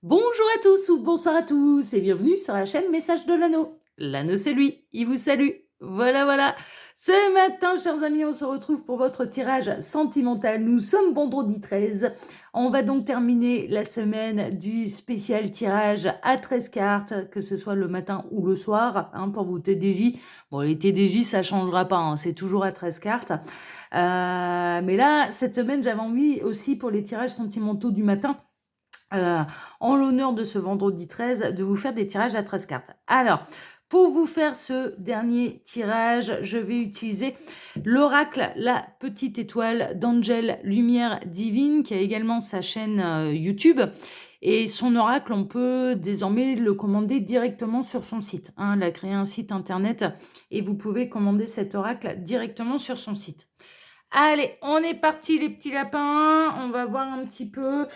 Bonjour à tous ou bonsoir à tous et bienvenue sur la chaîne Message de l'Anneau. L'Anneau, c'est lui, il vous salue. Voilà, voilà. Ce matin, chers amis, on se retrouve pour votre tirage sentimental. Nous sommes vendredi 13. On va donc terminer la semaine du spécial tirage à 13 cartes, que ce soit le matin ou le soir, pour vos TDJ. Bon, les TDJ, ça changera pas, c'est toujours à 13 cartes. Mais là, cette semaine, j'avais envie aussi pour les tirages sentimentaux du matin, en l'honneur de ce vendredi 13, de vous faire des tirages à 13 cartes. Alors, pour vous faire ce dernier tirage, je vais utiliser l'oracle La Petite Étoile d'Angel Lumière Divine, qui a également sa chaîne YouTube. Et son oracle, on peut désormais le commander directement sur son site. Elle a créé un site internet et vous pouvez commander cet oracle directement sur son site. Allez, on est parti les petits lapins. On va voir un petit peu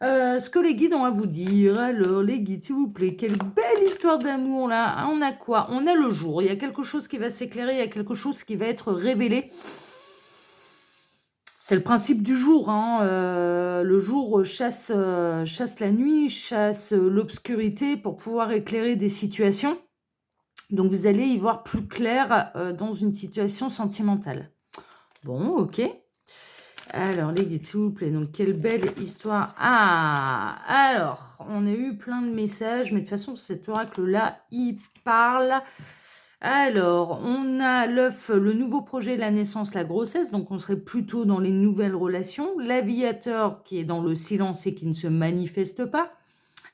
ce que les guides ont à vous dire. Alors, les guides, s'il vous plaît, quelle belle histoire d'amour là. On a quoi? On a le jour. Il y a quelque chose qui va s'éclairer, il y a quelque chose qui va être révélé. C'est le principe du jour. Le jour chasse la nuit, chasse l'obscurité pour pouvoir éclairer des situations. Donc, vous allez y voir plus clair dans une situation sentimentale. Bon, ok. Alors, les guides, s'il vous plaît. Donc, quelle belle histoire. Ah, alors, on a eu plein de messages, mais de toute façon, cet oracle-là, il parle. Alors, on a l'œuf, le nouveau projet, la naissance, la grossesse. Donc, on serait plutôt dans les nouvelles relations. L'aviateur qui est dans le silence et qui ne se manifeste pas.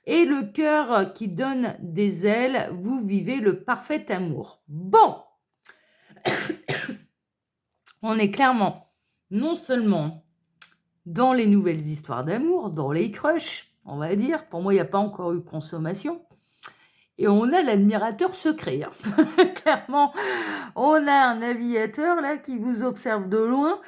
Et le cœur qui donne des ailes. Vous vivez le parfait amour. Bon, on est clairement non seulement dans les nouvelles histoires d'amour, dans les crushs, on va dire. Pour moi, il n'y a pas encore eu consommation. Et on a l'admirateur secret. Clairement, on a un aviateur là qui vous observe de loin,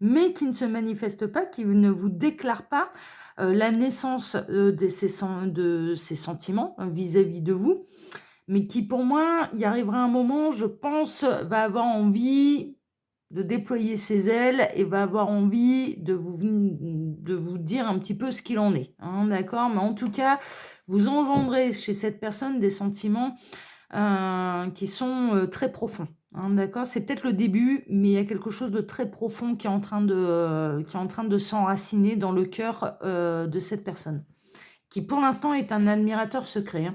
mais qui ne se manifeste pas, qui ne vous déclare pas la naissance de ses sentiments vis-à-vis de vous, mais qui, pour moi, il arrivera un moment, je pense, va avoir envie de déployer ses ailes et va avoir envie de vous dire un petit peu ce qu'il en est. D'accord? Mais en tout cas, vous engendrez chez cette personne des sentiments qui sont très profonds. D'accord? C'est peut-être le début, mais il y a quelque chose de très profond qui est en train de s'enraciner dans le cœur de cette personne, qui pour l'instant est un admirateur secret.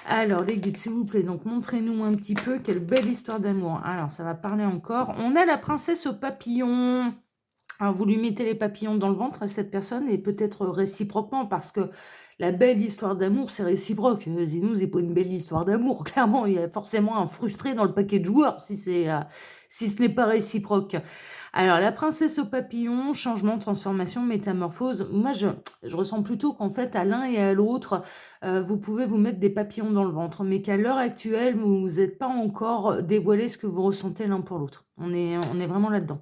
Alors, les guides, s'il vous plaît, donc montrez-nous un petit peu quelle belle histoire d'amour. Alors, ça va parler encore. On a la princesse aux papillons. Alors, vous lui mettez les papillons dans le ventre à cette personne et peut-être réciproquement parce que la belle histoire d'amour, c'est réciproque. Sinon, c'est pas une belle histoire d'amour. Clairement, il y a forcément un frustré dans le paquet de joueurs si ce n'est pas réciproque. Alors, la princesse aux papillons, changement, transformation, métamorphose. Moi, je ressens plutôt qu'en fait, à l'un et à l'autre, vous pouvez vous mettre des papillons dans le ventre, mais qu'à l'heure actuelle, vous n'êtes pas encore dévoilé ce que vous ressentez l'un pour l'autre. On est vraiment là-dedans.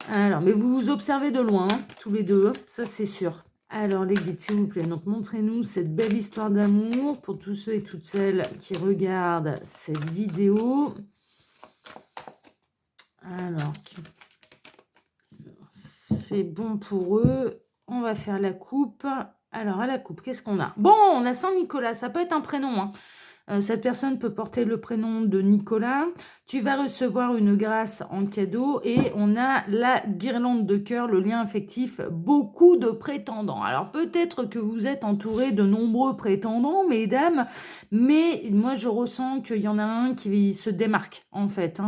Alors, mais vous vous observez de loin, tous les deux, ça c'est sûr. Alors, les guides, s'il vous plaît, donc montrez-nous cette belle histoire d'amour pour tous ceux et toutes celles qui regardent cette vidéo. Alors, c'est bon pour eux. On va faire la coupe. Alors, à la coupe, qu'est-ce qu'on a? Bon, on a Saint-Nicolas, ça peut être un prénom, cette personne peut porter le prénom de Nicolas. Tu vas recevoir une grâce en cadeau et on a la guirlande de cœur, le lien affectif, beaucoup de prétendants. Alors peut-être que vous êtes entouré de nombreux prétendants, mesdames, mais moi je ressens qu'il y en a un qui se démarque en fait.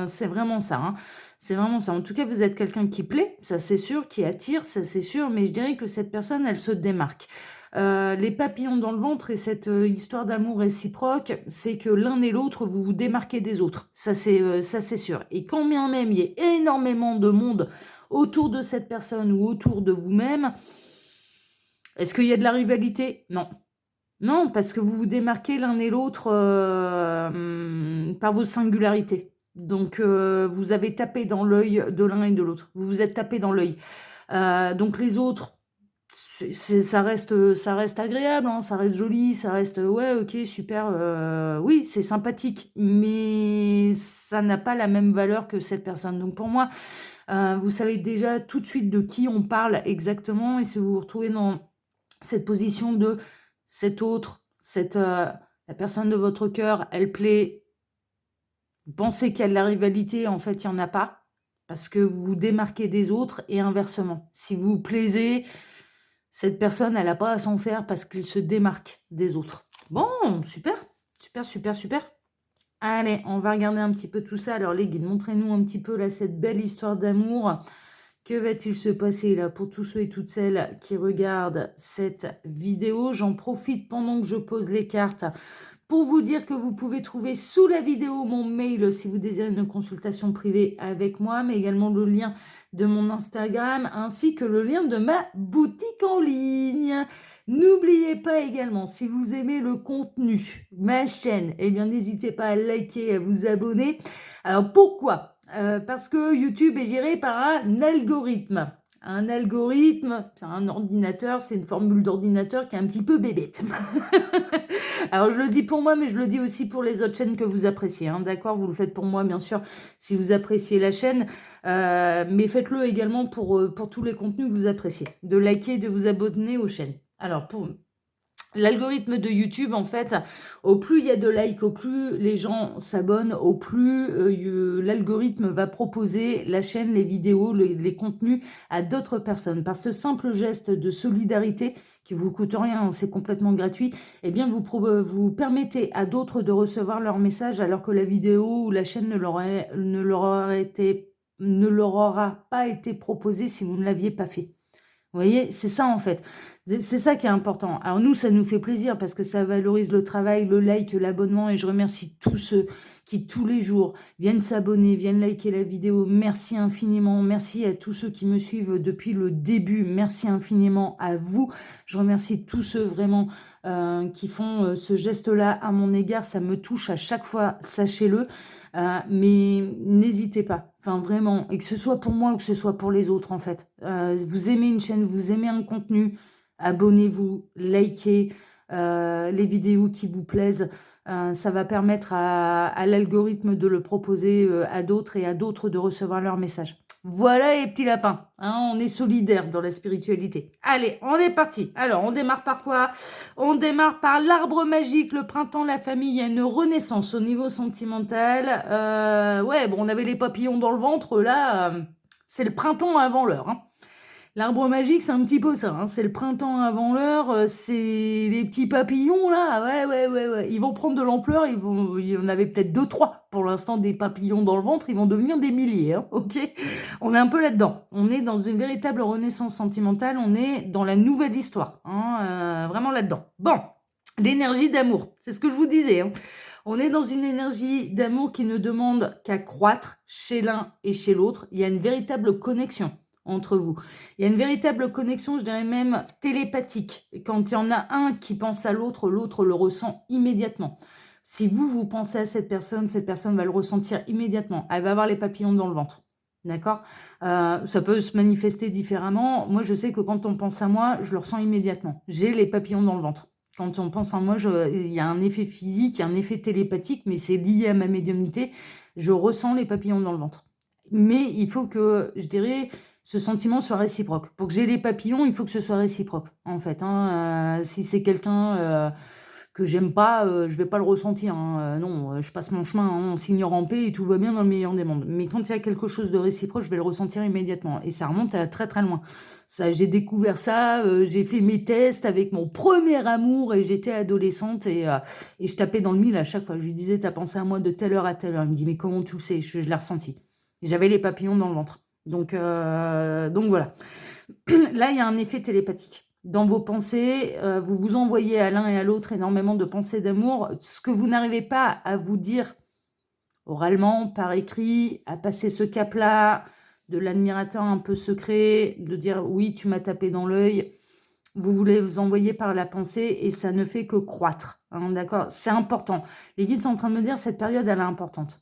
C'est vraiment ça. C'est vraiment ça. En tout cas, vous êtes quelqu'un qui plaît, ça c'est sûr, qui attire, ça c'est sûr, mais je dirais que cette personne, elle se démarque. Les papillons dans le ventre et cette histoire d'amour réciproque, c'est que l'un et l'autre, vous vous démarquez des autres. Ça, c'est sûr. Et quand bien même il y a énormément de monde autour de cette personne ou autour de vous-même, est-ce qu'il y a de la rivalité? Non. Non, parce que vous vous démarquez l'un et l'autre par vos singularités. Donc, vous avez tapé dans l'œil de l'un et de l'autre. Vous vous êtes tapé dans l'œil. Donc, les autres, ça reste agréable, ça reste joli, ça reste ouais, ok, super, oui, c'est sympathique, mais ça n'a pas la même valeur que cette personne. Donc pour moi, vous savez déjà tout de suite de qui on parle exactement, et si vous vous retrouvez cette position de cet autre, la personne de votre cœur, elle plaît. Vous pensez qu'il y a de la rivalité, en fait, il n'y en a pas. Parce que vous vous démarquez des autres et inversement. Si vous vous plaisez, cette personne, elle n'a pas à s'en faire parce qu'elle se démarque des autres. Bon, super, super, super, super. Allez, on va regarder un petit peu tout ça. Alors les guides, montrez-nous un petit peu là cette belle histoire d'amour. Que va-t-il se passer là pour tous ceux et toutes celles qui regardent cette vidéo? J'en profite pendant que je pose les cartes pour vous dire que vous pouvez trouver sous la vidéo mon mail si vous désirez une consultation privée avec moi, mais également le lien de mon Instagram ainsi que le lien de ma boutique en ligne. N'oubliez pas également, si vous aimez le contenu, ma chaîne, eh bien n'hésitez pas à liker, à vous abonner. Alors pourquoi? Parce que YouTube est géré par un algorithme. Un algorithme, c'est un ordinateur, c'est une formule d'ordinateur qui est un petit peu bébête. Alors, je le dis pour moi, mais je le dis aussi pour les autres chaînes que vous appréciez. Hein, d'accord? Vous le faites pour moi, bien sûr, si vous appréciez la chaîne. Mais faites-le également pour tous les contenus que vous appréciez. De liker, de vous abonner aux chaînes. Alors, pour l'algorithme de YouTube, en fait, au plus il y a de likes, au plus les gens s'abonnent, au plus l'algorithme va proposer la chaîne, les vidéos, les contenus à d'autres personnes. Par ce simple geste de solidarité qui vous coûte rien, c'est complètement gratuit, eh bien vous permettez à d'autres de recevoir leur message alors que la vidéo ou la chaîne ne leur aura pas été proposée si vous ne l'aviez pas fait. Vous voyez, c'est ça en fait. C'est ça qui est important. Alors nous, ça nous fait plaisir parce que ça valorise le travail, le like, l'abonnement et je remercie tous ceux qui tous les jours viennent s'abonner, viennent liker la vidéo. Merci infiniment. Merci à tous ceux qui me suivent depuis le début. Merci infiniment à vous. Je remercie tous ceux vraiment qui font ce geste-là à mon égard. Ça me touche à chaque fois, sachez-le. Mais n'hésitez pas, enfin vraiment, et que ce soit pour moi ou que ce soit pour les autres en fait. Vous aimez une chaîne, vous aimez un contenu, abonnez-vous, likez les vidéos qui vous plaisent. Ça va permettre à l'algorithme de le proposer à d'autres et à d'autres de recevoir leur message. Voilà les petits lapins, hein, on est solidaires dans la spiritualité. Allez, on est parti. Alors, on démarre par quoi? On démarre par l'arbre magique, le printemps, la famille. Il y a une renaissance au niveau sentimental. Ouais, bon, on avait les papillons dans le ventre. Là, c'est le printemps avant l'heure. Hein. L'arbre magique, c'est un petit peu ça. Hein. C'est le printemps avant l'heure. C'est les petits papillons, là. Ouais. Ils vont prendre de l'ampleur. Il y en avait peut-être 2, 3 pour l'instant des papillons dans le ventre. Ils vont devenir des milliers. Hein, ok? On est un peu là-dedans. On est dans une véritable renaissance sentimentale. On est dans la nouvelle histoire. Hein, vraiment là-dedans. Bon, l'énergie d'amour. C'est ce que je vous disais. Hein. On est dans une énergie d'amour qui ne demande qu'à croître chez l'un et chez l'autre. Il y a une véritable connexion entre vous. Il y a une véritable connexion, je dirais même télépathique. Quand il y en a un qui pense à l'autre, l'autre le ressent immédiatement. Si vous pensez à cette personne va le ressentir immédiatement. Elle va avoir les papillons dans le ventre. D'accord? Ça peut se manifester différemment. Moi, je sais que quand on pense à moi, je le ressens immédiatement. J'ai les papillons dans le ventre. Quand on pense à moi, il y a un effet physique, il y a un effet télépathique, mais c'est lié à ma médiumnité. Je ressens les papillons dans le ventre. Mais il faut que, je dirais, ce sentiment soit réciproque. Pour que j'ai les papillons, il faut que ce soit réciproque, en fait. Hein. Si c'est quelqu'un que j'aime pas, je vais pas le ressentir. Hein. Non, je passe mon chemin, hein, on s'ignore en paix et tout va bien dans le meilleur des mondes. Mais quand il y a quelque chose de réciproque, je vais le ressentir immédiatement. Et ça remonte à très très loin. Ça, j'ai découvert ça, j'ai fait mes tests avec mon premier amour et j'étais adolescente et je tapais dans le mille à chaque fois. Je lui disais, t'as pensé à moi de telle heure à telle heure. Il me dit, mais comment tu le sais? Je l'ai ressenti. J'avais les papillons dans le ventre. Donc voilà. Là, il y a un effet télépathique. Dans vos pensées, vous vous envoyez à l'un et à l'autre énormément de pensées d'amour. Ce que vous n'arrivez pas à vous dire oralement, par écrit, à passer ce cap-là, de l'admirateur un peu secret, de dire oui, tu m'as tapé dans l'œil. Vous voulez vous envoyer par la pensée et ça ne fait que croître. Hein, d'accord? C'est important. Les guides sont en train de me dire cette période, elle est importante.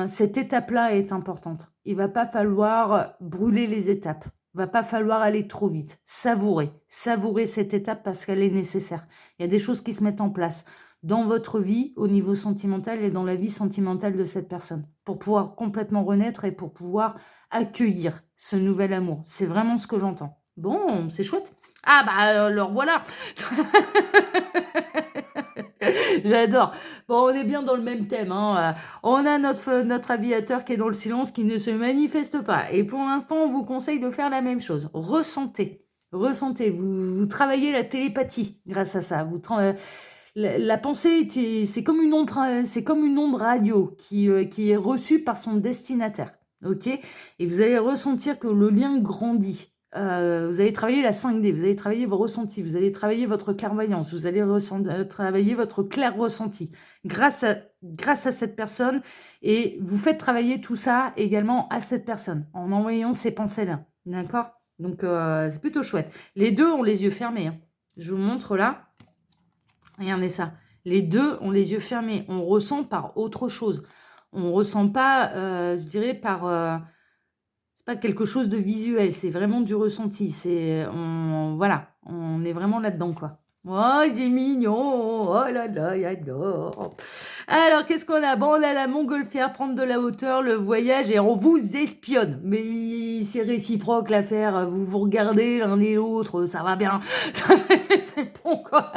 Cette étape-là est importante. Il va pas falloir brûler les étapes. Il va pas falloir aller trop vite. Savourer cette étape parce qu'elle est nécessaire. Il y a des choses qui se mettent en place dans votre vie au niveau sentimental et dans la vie sentimentale de cette personne pour pouvoir complètement renaître et pour pouvoir accueillir ce nouvel amour. C'est vraiment ce que j'entends. Bon, c'est chouette. Ah bah, alors voilà! J'adore. Bon, on est bien dans le même thème, hein, on a notre aviateur qui est dans le silence, qui ne se manifeste pas et pour l'instant, on vous conseille de faire la même chose. Ressentez, ressentez, vous travaillez la télépathie grâce à ça. La pensée, c'est comme une onde c'est comme une onde radio qui est reçue par son destinataire, OK? Et vous allez ressentir que le lien grandit. Vous allez travailler la 5D, vous allez travailler vos ressentis, vous allez travailler votre clairvoyance, vous allez travailler votre clair ressenti grâce à cette personne et vous faites travailler tout ça également à cette personne en envoyant ces pensées-là, d'accord? Donc c'est plutôt chouette. Les 2 ont les yeux fermés, hein. Je vous montre là. Regardez ça. Les 2 ont les yeux fermés. On ressent par autre chose. On ressent pas, je dirais par, c'est pas quelque chose de visuel, c'est vraiment du ressenti. Voilà, on est vraiment là-dedans, quoi. Oh, c'est mignon! Oh là là, j'adore! Alors, qu'est-ce qu'on a? Bon, on a la montgolfière, prendre de la hauteur, le voyage et on vous espionne. Mais c'est réciproque l'affaire, vous vous regardez l'un et l'autre, ça va bien. C'est bon, quoi.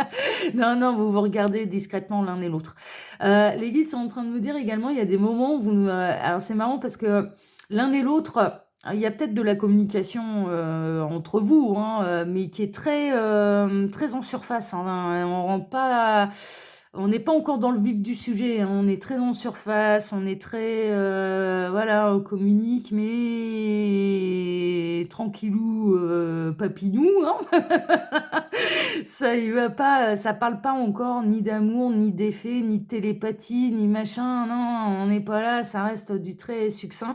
Non, non, vous vous regardez discrètement l'un et l'autre. Les guides sont en train de me dire également, il y a des moments où alors c'est marrant parce que l'un et l'autre, il y a peut-être de la communication, entre vous, hein, mais qui est très en surface, hein. On n'est pas encore dans le vif du sujet, hein, on est très en surface, on est très, voilà, on communique, mais tranquillou, papinou, hein. Ça y va pas, ça parle pas encore ni d'amour, ni d'effet, ni de télépathie, ni machin, non, on n'est pas là, ça reste du très succinct.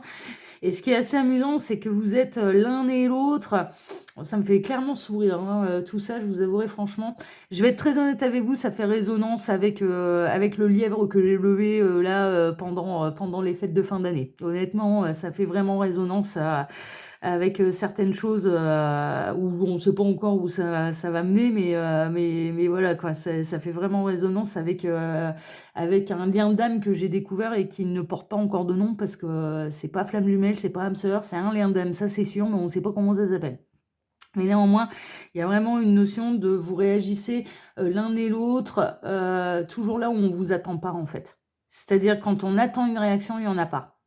Et ce qui est assez amusant, c'est que vous êtes, l'un et l'autre, ça me fait clairement sourire, hein, tout ça, je vous avouerai franchement. Je vais être très honnête avec vous, ça fait résonance avec le lièvre que j'ai levé, là, pendant les fêtes de fin d'année. Honnêtement, ça fait vraiment résonance, avec, certaines choses, où on ne sait pas encore où ça va mener, mais voilà quoi, ça fait vraiment résonance avec un lien d'âme que j'ai découvert et qui ne porte pas encore de nom parce que, c'est pas flamme jumelle, c'est pas âme sœur, c'est un lien d'âme, ça c'est sûr, mais on ne sait pas comment ça s'appelle. Mais néanmoins, il y a vraiment une notion de vous réagissez, l'un et l'autre, toujours là où on vous attend pas en fait. C'est-à-dire quand on attend une réaction, il y en a pas.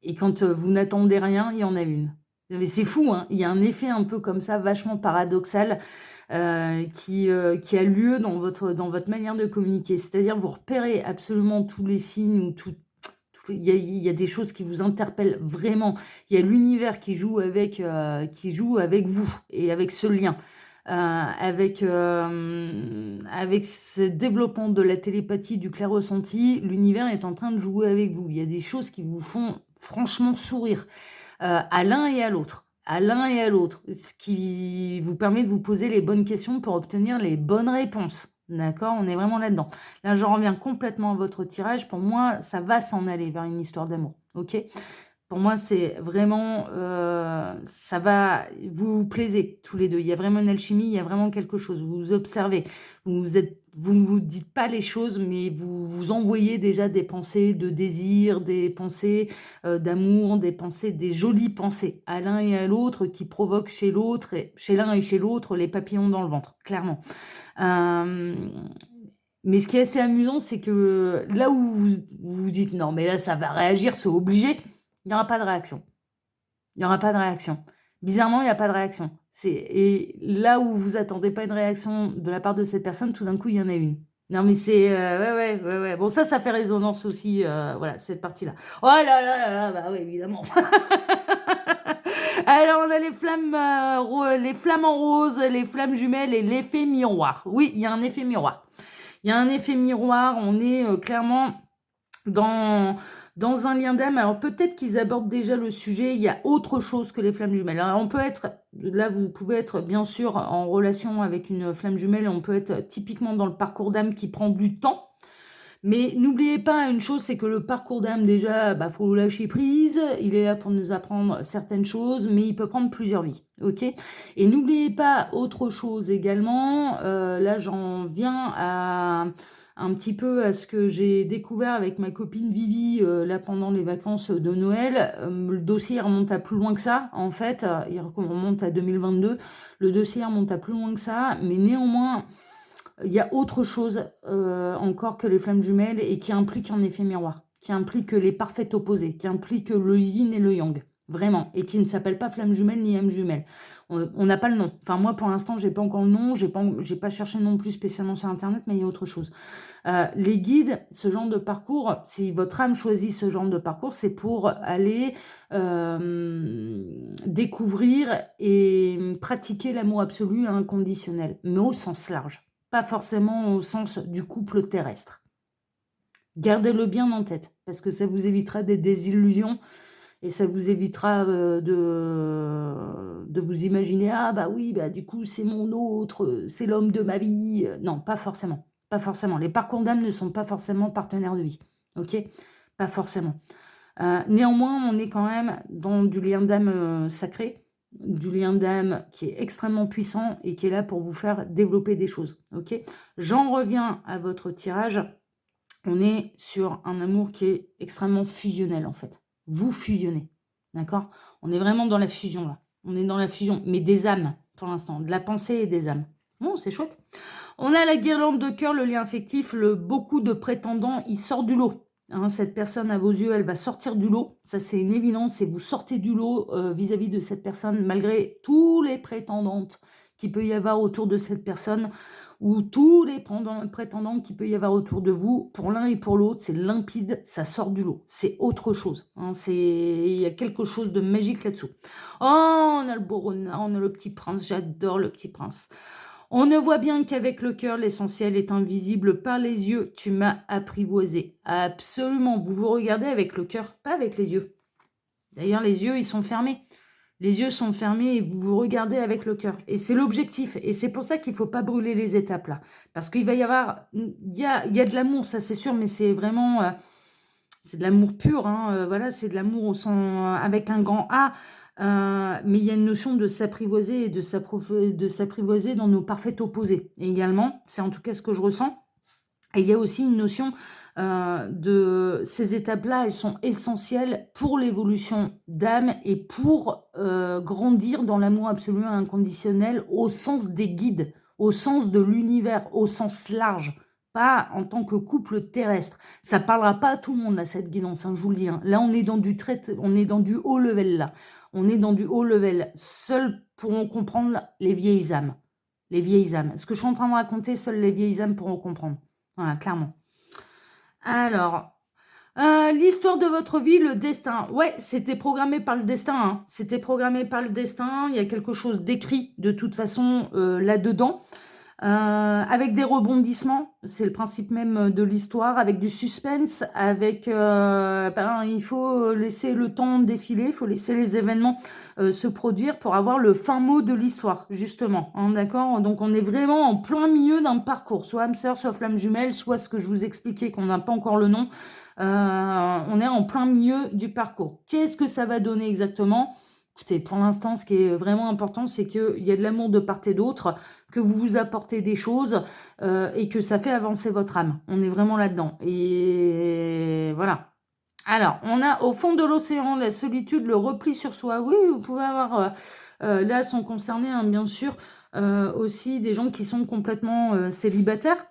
Et quand, vous n'attendez rien, il y en a une. Mais c'est fou, hein, il y a un effet un peu comme ça, vachement paradoxal, qui a lieu dans votre manière de communiquer. C'est-à-dire vous repérez absolument tous les signes ou il y a des choses qui vous interpellent vraiment. Il y a l'univers qui joue avec vous et avec ce lien. Avec ce développement de la télépathie, du clair ressenti, l'univers est en train de jouer avec vous. Il y a des choses qui vous font franchement sourire, à l'un et à l'autre. À l'un et à l'autre, ce qui vous permet de vous poser les bonnes questions pour obtenir les bonnes réponses. D'accord? On est vraiment là-dedans. Là, je reviens complètement à votre tirage. Pour moi, ça va s'en aller vers une histoire d'amour. OK? Pour moi, c'est vraiment, ça va vous vous plaisez tous les 2. Il y a vraiment une alchimie, il y a vraiment quelque chose. Vous vous observez, vous ne vous dites pas les choses, mais vous vous envoyez déjà des pensées de désir, des pensées, d'amour, des jolies pensées à l'un et à l'autre qui provoquent chez l'autre et chez l'un et chez l'autre les papillons dans le ventre, clairement. Hem, mais ce qui est assez amusant, c'est que là où vous dites: «Non, mais là, ça va réagir, c'est obligé», il n'y aura pas de réaction. Il n'y aura pas de réaction. Bizarrement, il n'y a pas de réaction. Et là où vous attendez pas une réaction de la part de cette personne, tout d'un coup, il y en a une. Non, mais c'est, ouais, ouais, ouais, ouais. Bon, ça fait résonance aussi, voilà, cette partie-là. Oh là là là là, bah oui, évidemment. Alors, on a les flammes en rose, les flammes jumelles et l'effet miroir. Oui, il y a un effet miroir. Il y a un effet miroir, on est, clairement dans dans un lien d'âme. Alors peut-être qu'ils abordent déjà le sujet, il y a autre chose que les flammes jumelles. Alors on peut être là, vous pouvez être bien sûr en relation avec une flamme jumelle, on peut être typiquement dans le parcours d'âme qui prend du temps. Mais n'oubliez pas une chose, c'est que le parcours d'âme déjà, bah, faut lâcher prise. Il est là pour nous apprendre certaines choses, mais il peut prendre plusieurs vies, OK? Et n'oubliez pas autre chose également, là j'en viens un petit peu à ce que j'ai découvert avec ma copine Vivi, là, pendant les vacances de Noël, le dossier remonte à plus loin que ça, en fait, il remonte à 2022. Le dossier remonte à plus loin que ça, mais néanmoins, il y a autre chose, encore que les flammes jumelles et qui implique un effet miroir, qui implique les parfaits opposés, qui implique le yin et le yang, vraiment, et qui ne s'appelle pas flamme jumelle ni âme jumelle. On n'a pas le nom. Enfin, moi, pour l'instant, j'ai pas encore le nom, j'ai pas cherché non plus spécialement sur Internet, mais il y a autre chose. Les guides, ce genre de parcours, si votre âme choisit ce genre de parcours, c'est pour aller découvrir et pratiquer l'amour absolu et inconditionnel, mais au sens large, pas forcément au sens du couple terrestre. Gardez-le bien en tête, parce que ça vous évitera des désillusions et ça vous évitera de vous imaginer « Ah bah oui, bah du coup c'est mon autre, c'est l'homme de ma vie ». Non, pas forcément, pas forcément. Les parcours d'âme ne sont pas forcément partenaires de vie, ok? Pas forcément. Néanmoins, on est quand même dans du lien d'âme sacré, du lien d'âme qui est extrêmement puissant et qui est là pour vous faire développer des choses, ok? J'en reviens à votre tirage. On est sur un amour qui est extrêmement fusionnel, en fait. Vous fusionnez, d'accord? On est vraiment dans la fusion, là. On est dans la fusion, mais des âmes, pour l'instant. De la pensée et des âmes. Bon, c'est chouette. On a la guirlande de cœur, le lien affectif, beaucoup de prétendants, il sort du lot. Hein, cette personne, à vos yeux, elle va sortir du lot. Ça, c'est une évidence. Et vous sortez du lot vis-à-vis de cette personne, malgré tous les prétendantes qu'il peut y avoir autour de cette personne, ou tous les prétendants qu'il peut y avoir autour de vous. Pour l'un et pour l'autre, c'est limpide, ça sort du lot. C'est autre chose. Hein, il y a quelque chose de magique là-dessous. Oh, on a le beau renard, on a le petit prince. J'adore le petit prince. On ne voit bien qu'avec le cœur, l'essentiel est invisible par les yeux. Tu m'as apprivoisé. Absolument. Vous vous regardez avec le cœur, pas avec les yeux. D'ailleurs, les yeux, ils sont fermés. Les yeux sont fermés et vous vous regardez avec le cœur. Et c'est l'objectif. Et c'est pour ça qu'il ne faut pas brûler les étapes là. Parce qu'il va y avoir... Il y a de l'amour, ça c'est sûr, mais c'est vraiment... c'est de l'amour pur. Hein, voilà, c'est de l'amour avec un grand A. Mais il y a une notion de s'apprivoiser et de s'apprivoiser dans nos parfaits opposés. Et également, c'est en tout cas ce que je ressens. Et il y a aussi une notion de ces étapes-là, elles sont essentielles pour l'évolution d'âme et pour grandir dans l'amour absolu et inconditionnel au sens des guides, au sens de l'univers, au sens large, pas en tant que couple terrestre. Ça parlera pas à tout le monde, là, cette guidance, hein, je vous le dis. Hein. Là, on est dans du haut level, là. On est dans du haut level. Seuls pourront comprendre les vieilles âmes. Les vieilles âmes. Ce que je suis en train de raconter, seules les vieilles âmes pourront comprendre. Voilà, clairement. Alors, l'histoire de votre vie, le destin. Ouais, c'était programmé par le destin. Hein. C'était programmé par le destin. Il y a quelque chose d'écrit, de toute façon, là-dedans. Avec des rebondissements, c'est le principe même de l'histoire, avec du suspense, il faut laisser le temps défiler, il faut laisser les événements se produire pour avoir le fin mot de l'histoire, justement, hein, d'accord? Donc on est vraiment en plein milieu d'un parcours, soit âme sœur, soit flamme jumelle, soit ce que je vous expliquais, qu'on n'a pas encore le nom, on est en plein milieu du parcours. Qu'est-ce que ça va donner exactement? Écoutez, pour l'instant, ce qui est vraiment important, c'est qu'il y a de l'amour de part et d'autre, que vous vous apportez des choses et que ça fait avancer votre âme. On est vraiment là-dedans. Et voilà. Alors, on a au fond de l'océan la solitude, le repli sur soi. Oui, vous pouvez avoir... là, sont concernés, hein, bien sûr, aussi des gens qui sont complètement célibataires.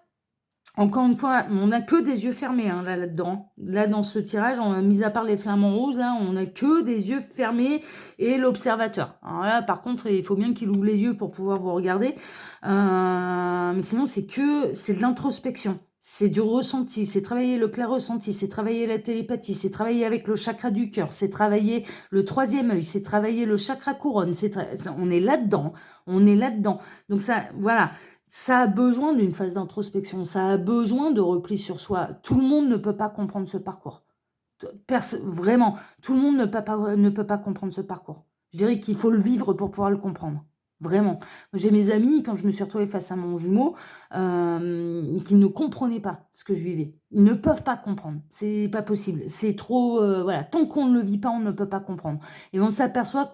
Encore une fois, on n'a que des yeux fermés hein, là-dedans. Là, dans ce tirage, mis à part les flamants roses, là, on n'a que des yeux fermés et l'observateur. Alors là, par contre, il faut bien qu'il ouvre les yeux pour pouvoir vous regarder. Mais sinon, c'est de l'introspection. C'est du ressenti, c'est travailler le clair ressenti, c'est travailler la télépathie, c'est travailler avec le chakra du cœur, c'est travailler le troisième œil, c'est travailler le chakra couronne. On est là-dedans, on est là-dedans. Donc ça, voilà. Ça a besoin d'une phase d'introspection, ça a besoin de repli sur soi. Tout le monde ne peut pas comprendre ce parcours. Vraiment, tout le monde ne peut pas comprendre ce parcours. Je dirais qu'il faut le vivre pour pouvoir le comprendre. Vraiment. J'ai mes amis, quand je me suis retrouvée face à mon jumeau, qui ne comprenaient pas ce que je vivais. Ils ne peuvent pas comprendre. C'est pas possible. C'est trop, voilà, tant qu'on ne le vit pas, on ne peut pas comprendre. Et on s'aperçoit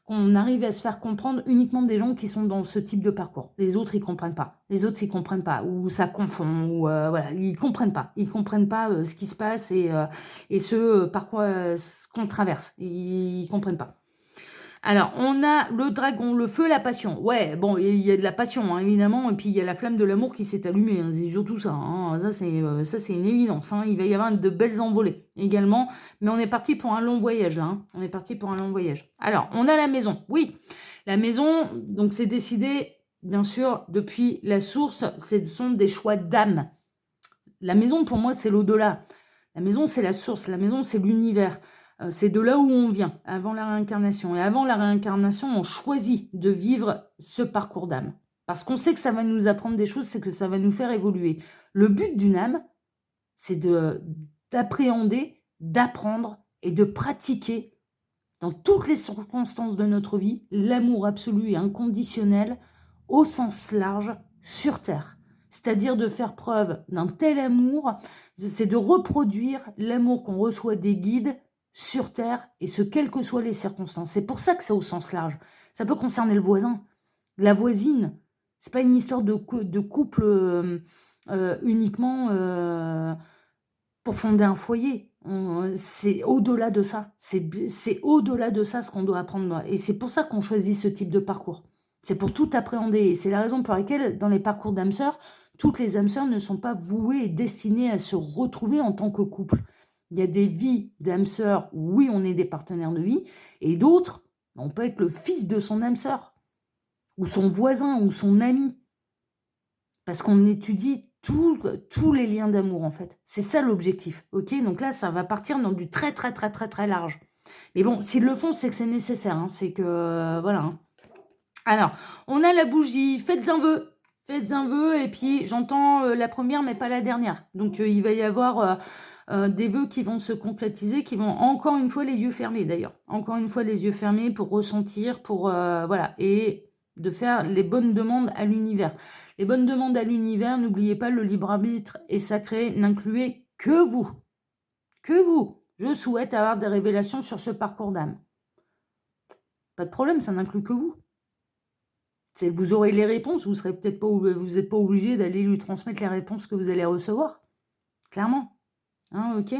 qu'on arrive à se faire comprendre uniquement des gens qui sont dans ce type de parcours. Les autres, ils comprennent pas. Les autres, ils comprennent pas. Ou ça confond. Ou voilà, ils comprennent pas. Ils comprennent pas ce qui se passe et ce par quoi ce qu'on traverse. Ils comprennent pas. Alors, on a le dragon, le feu, la passion. Ouais, bon, il y a de la passion, hein, évidemment, et puis il y a la flamme de l'amour qui s'est allumée, hein, c'est surtout ça. Hein, ça, c'est une évidence. Hein, il va y avoir de belles envolées également, mais on est parti pour un long voyage, là. Hein, on est parti pour un long voyage. Alors, on a la maison. Oui, la maison, donc c'est décidé, bien sûr, depuis la source, ce sont des choix d'âme. La maison, pour moi, c'est l'au-delà. La maison, c'est la source. La maison, c'est l'univers. C'est de là où on vient, avant la réincarnation. Et avant la réincarnation, on choisit de vivre ce parcours d'âme. Parce qu'on sait que ça va nous apprendre des choses, c'est que ça va nous faire évoluer. Le but d'une âme, c'est d'appréhender, d'apprendre et de pratiquer dans toutes les circonstances de notre vie l'amour absolu et inconditionnel au sens large sur Terre. C'est-à-dire de faire preuve d'un tel amour, c'est de reproduire l'amour qu'on reçoit des guides sur Terre, et ce, quelles que soient les circonstances. C'est pour ça que c'est au sens large. Ça peut concerner le voisin, la voisine. C'est pas une histoire de couple uniquement pour fonder un foyer. C'est au-delà de ça. C'est au-delà de ça ce qu'on doit apprendre. Et c'est pour ça qu'on choisit ce type de parcours. C'est pour tout appréhender. Et c'est la raison pour laquelle, dans les parcours d'âmes sœurs, toutes les âmes sœurs ne sont pas vouées et destinées à se retrouver en tant que couple. Il y a des vies d'âmes sœurs, oui, on est des partenaires de vie, et d'autres, on peut être le fils de son âme sœur, ou son voisin, ou son ami. Parce qu'on étudie tous les liens d'amour, en fait. C'est ça l'objectif, ok? Donc là, ça va partir dans du très, très, très, très, très large. Mais bon, s'ils le font, c'est que c'est nécessaire, hein, c'est que, voilà. Hein. Alors, on a la bougie, faites un vœu. Faites un vœu, et puis j'entends la première, mais pas la dernière. Donc, il va y avoir des vœux qui vont se concrétiser, qui vont, encore une fois, les yeux fermés, d'ailleurs. Encore une fois, les yeux fermés pour ressentir, pour, voilà, et de faire les bonnes demandes à l'univers. Les bonnes demandes à l'univers, n'oubliez pas, le libre arbitre est sacré, n'incluez que vous. Que vous. Je souhaite avoir des révélations sur ce parcours d'âme. Pas de problème, ça n'inclut que vous. Vous aurez les réponses, vous serez peut-être pas, vous n'êtes pas obligé d'aller lui transmettre les réponses que vous allez recevoir. Clairement. Hein, ok.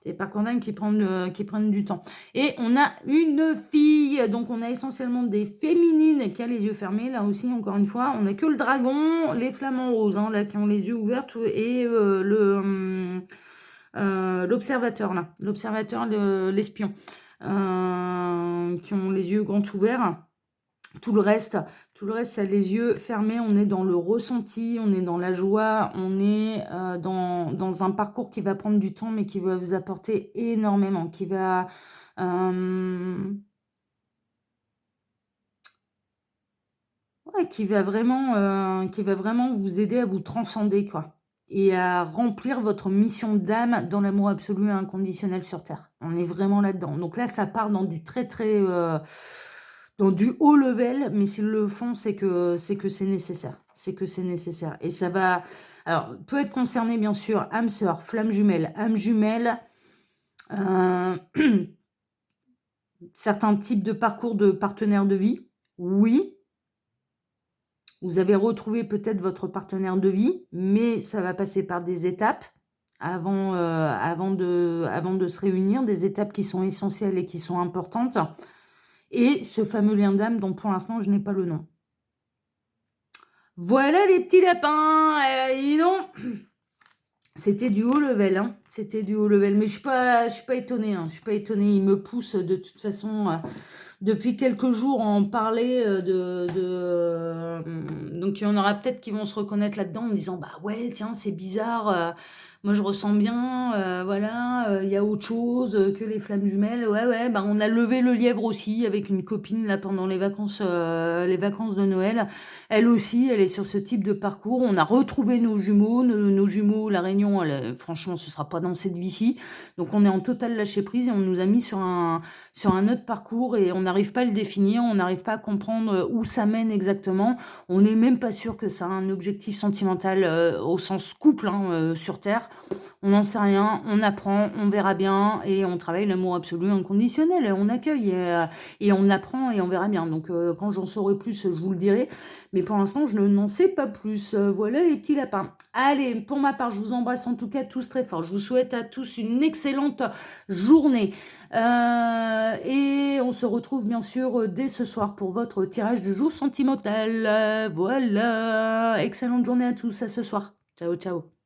C'est par condamne qui prennent du temps. Et on a une fille, donc on a essentiellement des féminines qui a les yeux fermés, là aussi, encore une fois. On n'a que le dragon, les flamants roses, hein, là, qui ont les yeux ouverts, et l'observateur, là. L'observateur, l'espion, qui ont les yeux grands ouverts. Tout le reste, ça a les yeux fermés. On est dans le ressenti, on est dans la joie, on est dans un parcours qui va prendre du temps, mais qui va vous apporter énormément, qui va vraiment vous aider à vous transcender, quoi, et à remplir votre mission d'âme dans l'amour absolu et inconditionnel sur Terre. On est vraiment là-dedans. Donc là, ça part dans du très, très... dans du haut level, mais s'ils le font, c'est que c'est nécessaire. C'est que c'est nécessaire. Et ça va... Alors, peut être concerné, bien sûr, âme sœur, flamme jumelle, âme jumelle, certains types de parcours de partenaires de vie, oui. Vous avez retrouvé peut-être votre partenaire de vie, mais ça va passer par des étapes avant de se réunir, des étapes qui sont essentielles et qui sont importantes. Et ce fameux lien d'âme dont pour l'instant je n'ai pas le nom. Voilà les petits lapins. Dis donc, c'était du haut level, hein. C'était du haut level, mais je suis pas étonnée, hein. Je suis pas étonnée. Il me pousse de toute façon depuis quelques jours à en parler Donc il y en aura peut-être qui vont se reconnaître là-dedans en me disant: «Bah ouais, tiens, c'est bizarre, moi je ressens bien, voilà, il y a autre chose, que les flammes jumelles. Ouais, ouais, bah, on a levé le lièvre aussi avec une copine là pendant les vacances de Noël. Elle aussi, elle est sur ce type de parcours. On a retrouvé nos jumeaux, nos jumeaux, la réunion, franchement, ce sera pas dans cette vie-ci. Donc on est en total lâcher prise et on nous a mis sur un autre parcours et on n'arrive pas à le définir, on n'arrive pas à comprendre, où ça mène exactement. On n'est même pas sûr que ça a un objectif sentimental, au sens couple, hein, sur terre. On n'en sait rien, on apprend, on verra bien et on travaille l'amour absolu inconditionnel et on accueille et on apprend et on verra bien. Donc quand j'en saurai plus, je vous le dirai. Mais pour l'instant, je n'en sais pas plus. Voilà les petits lapins. Allez, pour ma part, je vous embrasse en tout cas tous très fort. Je vous souhaite à tous une excellente journée. Et on se retrouve bien sûr dès ce soir pour votre tirage de jour sentimental. Voilà. Excellente journée à tous. À ce soir. Ciao, ciao.